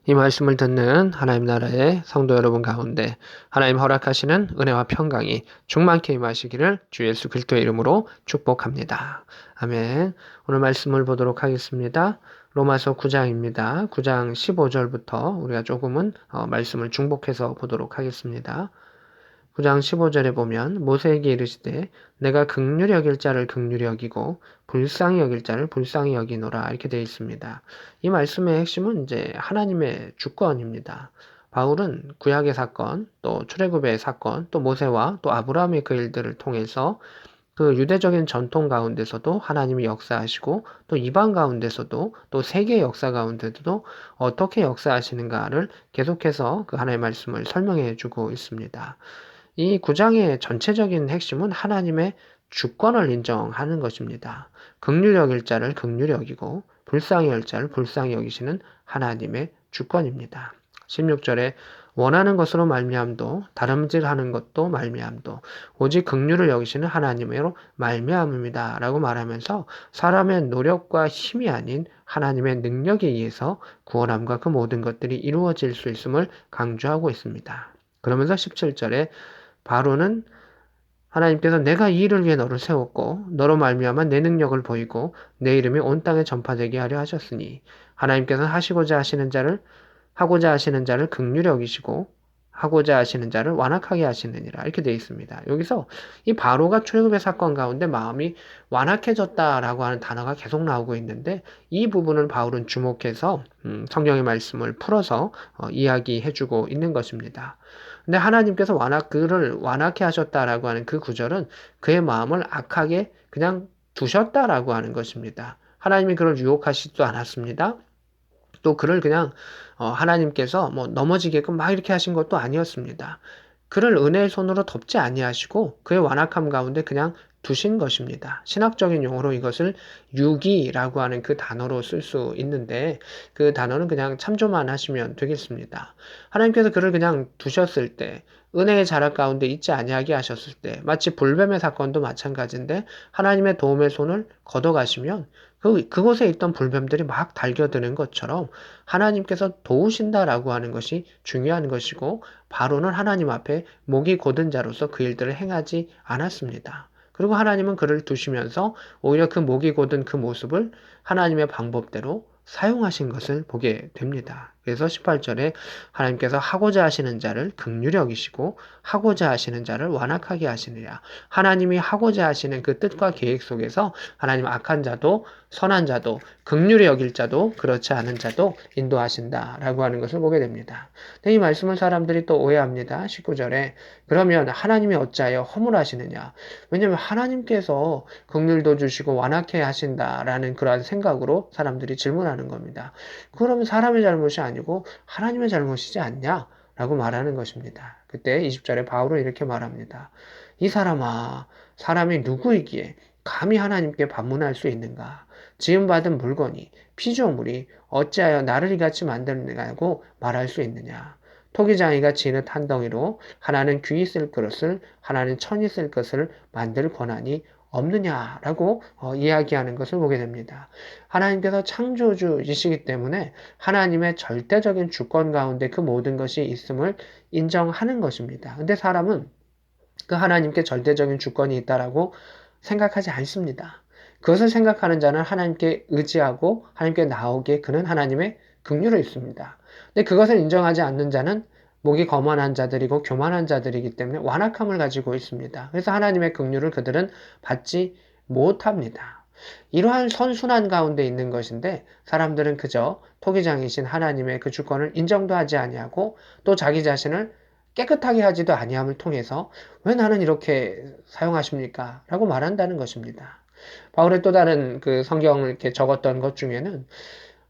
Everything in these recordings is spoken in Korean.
이 말씀을 듣는 하나님 나라의 성도 여러분 가운데 하나님 허락하시는 은혜와 평강이 충만케 임하시기를 주 예수 그리스도의 이름으로 축복합니다. 아멘. 오늘 말씀을 보도록 하겠습니다. 로마서 9장입니다. 9장 15절부터 우리가 조금은 말씀을 중복해서 보도록 하겠습니다. 9장 15절에 보면 모세에게 이르시되 내가 긍휼히 여길 자를 긍휼히 여기고 불쌍히 여길 자를 불쌍히 여기노라 이렇게 되어 있습니다. 이 말씀의 핵심은 이제 하나님의 주권입니다. 바울은 구약의 사건, 또 출애굽의 사건, 또 모세와 또 아브라함의 그 일들을 통해서 그 유대적인 전통 가운데서도 하나님이 역사하시고 또 이방 가운데서도 또 세계 역사 가운데도 어떻게 역사하시는가를 계속해서 그 하나님의 말씀을 설명해 주고 있습니다. 이 구장의 전체적인 핵심은 하나님의 주권을 인정하는 것입니다. 긍휼히 여길 자를 긍휼히 여기고 불쌍히 여길 자를 불쌍히 여기시는 하나님의 주권입니다. 16절에 원하는 것으로 말미암도 다름질하는 것도 말미암도 오직 긍휼을 여기시는 하나님으로 말미암입니다. 라고 말하면서 사람의 노력과 힘이 아닌 하나님의 능력에 의해서 구원함과 그 모든 것들이 이루어질 수 있음을 강조하고 있습니다. 그러면서 17절에 바로는 하나님께서 내가 이 일을 위해 너를 세웠고 너로 말미암아 내 능력을 보이고 내 이름이 온 땅에 전파되게 하려 하셨으니 하나님께서는 하고자 하시는 자를 긍휼히 여기시고 하고자 하시는 자를 완악하게 하시느니라 이렇게 되어 있습니다. 여기서 이 바로가 출애굽의 사건 가운데 마음이 완악해졌다라고 하는 단어가 계속 나오고 있는데 이 부분을 바울은 주목해서 성경의 말씀을 풀어서 이야기해주고 있는 것입니다. 근데 하나님께서 그를 완악해 하셨다라고 하는 그 구절은 그의 마음을 악하게 그냥 두셨다라고 하는 것입니다. 하나님이 그를 유혹하시지도 않았습니다. 또 그를 그냥 하나님께서 뭐 넘어지게끔 막 이렇게 하신 것도 아니었습니다. 그를 은혜의 손으로 덮지 아니하시고 그의 완악함 가운데 그냥 두신 것입니다. 신학적인 용어로 이것을 유기라고 하는 그 단어로 쓸 수 있는데 그 단어는 그냥 참조만 하시면 되겠습니다. 하나님께서 그를 그냥 두셨을 때 은혜의 자락 가운데 있지 아니하게 하셨을 때 마치 불뱀의 사건도 마찬가지인데 하나님의 도움의 손을 걷어가시면 그곳에 있던 불뱀들이 막 달겨드는 것처럼 하나님께서 도우신다라고 하는 것이 중요한 것이고 바로는 하나님 앞에 목이 곧은 자로서 그 일들을 행하지 않았습니다. 그리고 하나님은 그를 두시면서 오히려 그 목이 곧은 그 모습을 하나님의 방법대로 사용하신 것을 보게 됩니다. 그래서 18절에 하나님께서 하고자 하시는 자를 긍휼히 여기시고 하고자 하시는 자를 완악하게 하시느냐. 하나님이 하고자 하시는 그 뜻과 계획 속에서 하나님 악한 자도 선한 자도 긍휼히 여길 자도 그렇지 않은 자도 인도하신다라고 하는 것을 보게 됩니다. 이 말씀을 사람들이 또 오해합니다. 19절에 그러면 하나님이 어찌하여 허물하시느냐. 왜냐하면 하나님께서 긍휼도 주시고 완악해 하신다라는 그러한 생각으로 사람들이 질문하는 겁니다. 그러면 사람의 잘못이 아니고 하나님의 잘못이지 않냐? 라고 말하는 것입니다. 그때 20절에 바울은 이렇게 말합니다. 이 사람아, 사람이 누구이기에 감히 하나님께 반문할 수 있는가? 지음받은 물건이, 피조물이 어찌하여 나를 이같이 만드느냐고 말할 수 있느냐? 토기장이가 지읒 한 덩이로 하나는 귀히 쓸 그릇을 하나는 천이 쓸 것을 만들 권한이 없느냐라고 이야기하는 것을 보게 됩니다. 하나님께서 창조주이시기 때문에 하나님의 절대적인 주권 가운데 그 모든 것이 있음을 인정하는 것입니다. 근데 사람은 그 하나님께 절대적인 주권이 있다라고 생각하지 않습니다. 그것을 생각하는 자는 하나님께 의지하고 하나님께 나오기에 그는 하나님의 긍휼을 입습니다. 근데 그것을 인정하지 않는 자는 목이 거만한 자들이고 교만한 자들이기 때문에 완악함을 가지고 있습니다. 그래서 하나님의 긍휼을 그들은 받지 못합니다. 이러한 선순환 가운데 있는 것인데 사람들은 그저 토기장이신 하나님의 그 주권을 인정도 하지 아니하고 또 자기 자신을 깨끗하게 하지도 아니함을 통해서 왜 나는 이렇게 사용하십니까? 라고 말한다는 것입니다. 바울의 또 다른 그 성경을 이렇게 적었던 것 중에는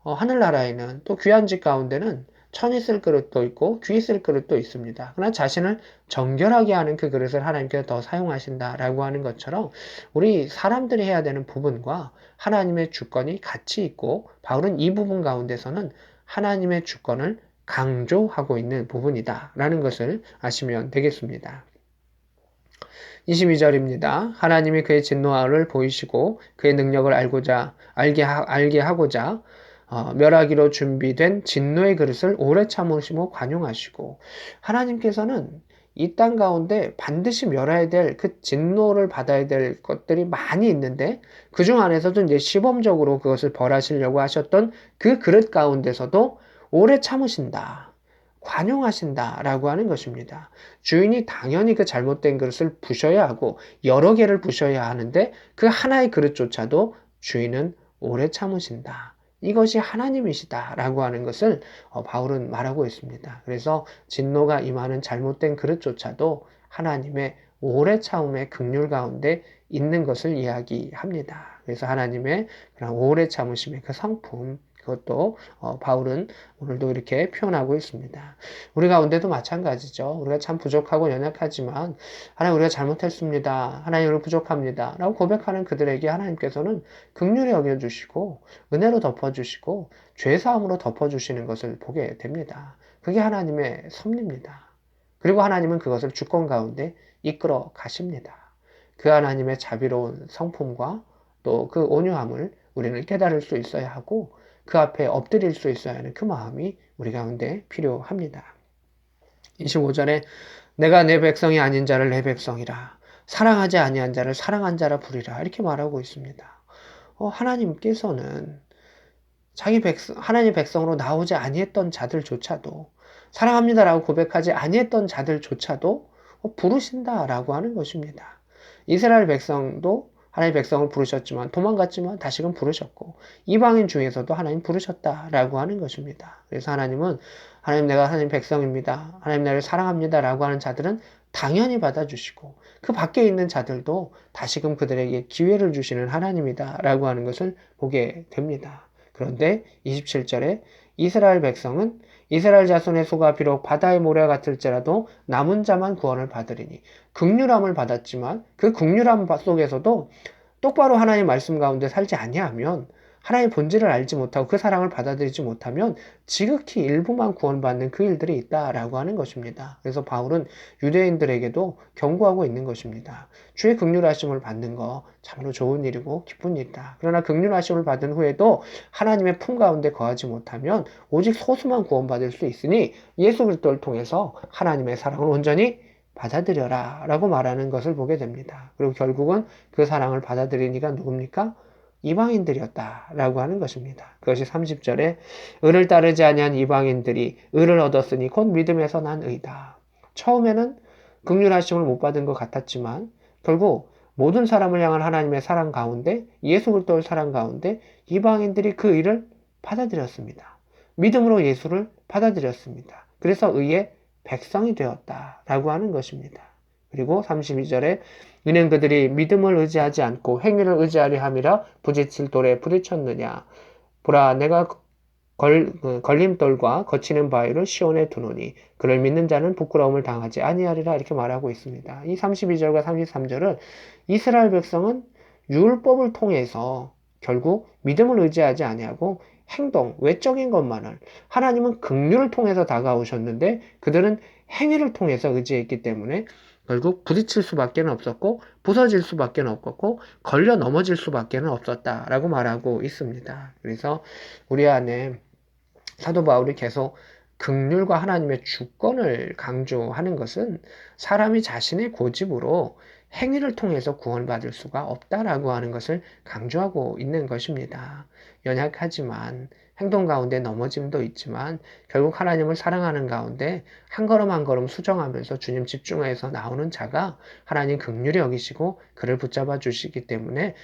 하늘나라에는 또 귀한 집 가운데는 천이 쓸 그릇도 있고 귀 쓸 그릇도 있습니다. 그러나 자신을 정결하게 하는 그 그릇을 하나님께서 더 사용하신다라고 하는 것처럼 우리 사람들이 해야 되는 부분과 하나님의 주권이 같이 있고 바울은 이 부분 가운데서는 하나님의 주권을 강조하고 있는 부분이다라는 것을 아시면 되겠습니다. 22절입니다. 하나님이 그의 진노를 보이시고 그의 능력을 알게 하고자 멸하기로 준비된 진노의 그릇을 오래 참으시고 관용하시고 하나님께서는 이 땅 가운데 반드시 멸해야 될 그 진노를 받아야 될 것들이 많이 있는데 그중 안에서도 이제 시범적으로 그것을 벌하시려고 하셨던 그 그릇 가운데서도 오래 참으신다. 관용하신다라고 하는 것입니다. 주인이 당연히 그 잘못된 그릇을 부셔야 하고 여러 개를 부셔야 하는데 그 하나의 그릇조차도 주인은 오래 참으신다. 이것이 하나님이시다라고 하는 것을 바울은 말하고 있습니다. 그래서 진노가 임하는 잘못된 그릇조차도 하나님의 오래 참음의 긍휼 가운데 있는 것을 이야기합니다. 그래서 하나님의 그런 오래 참으심의 그 성품, 그것도 바울은 오늘도 이렇게 표현하고 있습니다. 우리 가운데도 마찬가지죠. 우리가 참 부족하고 연약하지만 하나님 우리가 잘못했습니다. 하나님 우리 부족합니다. 라고 고백하는 그들에게 하나님께서는 긍휼히 여겨주시고 은혜로 덮어주시고 죄사함으로 덮어주시는 것을 보게 됩니다. 그게 하나님의 섭리입니다. 그리고 하나님은 그것을 주권 가운데 이끌어 가십니다. 그 하나님의 자비로운 성품과 또 그 온유함을 우리는 깨달을 수 있어야 하고 그 앞에 엎드릴 수 있어야 하는 그 마음이 우리 가운데 필요합니다. 25절에 내가 내 백성이 아닌 자를 내 백성이라 사랑하지 아니한 자를 사랑한 자라 부리라 이렇게 말하고 있습니다. 하나님께서는 하나님 백성으로 나오지 아니했던 자들조차도 사랑합니다라고 고백하지 아니했던 자들조차도 부르신다라고 하는 것입니다. 이스라엘 백성도 하나님 백성을 부르셨지만 도망갔지만 다시금 부르셨고 이방인 중에서도 하나님 부르셨다라고 하는 것입니다. 그래서 하나님은 하나님 내가 하나님 백성입니다. 하나님 나를 사랑합니다라고 하는 자들은 당연히 받아주시고 그 밖에 있는 자들도 다시금 그들에게 기회를 주시는 하나님이다라고 하는 것을 보게 됩니다. 그런데 27절에 이스라엘 백성은 이스라엘 자손의 수가 비록 바다의 모래 같을지라도 남은 자만 구원을 받으리니 긍휼함을 받았지만 그 긍휼함 속에서도 똑바로 하나님 말씀 가운데 살지 아니하면 하나님의 본질을 알지 못하고 그 사랑을 받아들이지 못하면 지극히 일부만 구원받는 그 일들이 있다라고 하는 것입니다. 그래서 바울은 유대인들에게도 경고하고 있는 것입니다. 주의 긍휼하심을 받는 거 참으로 좋은 일이고 기쁜 일이다. 그러나 긍휼하심을 받은 후에도 하나님의 품 가운데 거하지 못하면 오직 소수만 구원받을 수 있으니 예수 그리스도를 통해서 하나님의 사랑을 온전히 받아들여라 라고 말하는 것을 보게 됩니다. 그리고 결국은 그 사랑을 받아들인 이가 누굽니까? 이방인들이었다라고 하는 것입니다. 그것이 30절에 의를 따르지 아니한 이방인들이 의를 얻었으니 곧 믿음에서 난 의다. 처음에는 긍휼하심을 못 받은 것 같았지만 결국 모든 사람을 향한 하나님의 사랑 가운데 예수 그리스도의 사랑 가운데 이방인들이 그 의를 받아들였습니다. 믿음으로 예수를 받아들였습니다. 그래서 의의 백성이 되었다라고 하는 것입니다. 그리고 32절에 이는 그들이 믿음을 의지하지 않고 행위를 의지하려 함이라 부딪힐 돌에 부딪혔느냐. 보라 내가 걸림돌과 거치는 바위를 시온에 두노니 그를 믿는 자는 부끄러움을 당하지 아니하리라 이렇게 말하고 있습니다. 이 32절과 33절은 이스라엘 백성은 율법을 통해서 결국 믿음을 의지하지 아니하고 행동, 외적인 것만을 하나님은 긍휼을 통해서 다가오셨는데 그들은 행위를 통해서 의지했기 때문에 결국 부딪힐 수밖에 없었고 부서질 수밖에 없었고 걸려 넘어질 수밖에 없었다라고 말하고 있습니다. 그래서 우리 안에 사도 바울이 계속 긍휼과 하나님의 주권을 강조하는 것은 사람이 자신의 고집으로 행위를 통해서 구원받을 수가 없다라고 하는 것을 강조하고 있는 것입니다. 연약하지만 행동 가운데 넘어짐도 있지만 결국 하나님을 사랑하는 가운데 한 걸음 한 걸음 수정하면서 주님 집중해서 나오는 자가 하나님 긍휼히 여기시고 그를 붙잡아 주시기 때문에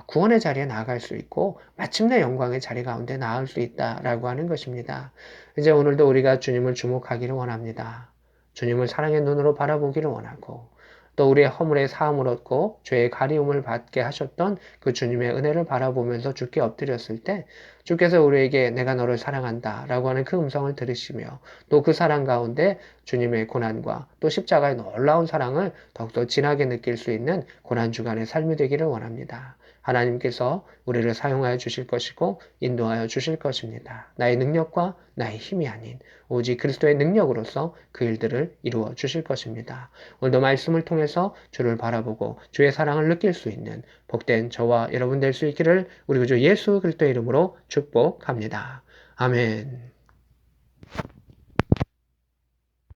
구원의 자리에 나아갈 수 있고 마침내 영광의 자리 가운데 나을 수 있다라고 하는 것입니다. 이제 오늘도 우리가 주님을 주목하기를 원합니다. 주님을 사랑의 눈으로 바라보기를 원하고 또 우리의 허물의 사함을 얻고 죄의 가리움을 받게 하셨던 그 주님의 은혜를 바라보면서 주께 엎드렸을 때 주께서 우리에게 내가 너를 사랑한다 라고 하는 그 음성을 들으시며 또 그 사랑 가운데 주님의 고난과 또 십자가의 놀라운 사랑을 더욱더 진하게 느낄 수 있는 고난주간의 삶이 되기를 원합니다. 하나님께서 우리를 사용하여 주실 것이고 인도하여 주실 것입니다. 나의 능력과 나의 힘이 아닌 오직 그리스도의 능력으로서 그 일들을 이루어 주실 것입니다. 오늘도 말씀을 통해서 주를 바라보고 주의 사랑을 느낄 수 있는 복된 저와 여러분 될 수 있기를 우리 구주 예수 그리스도의 이름으로 축복합니다. 아멘.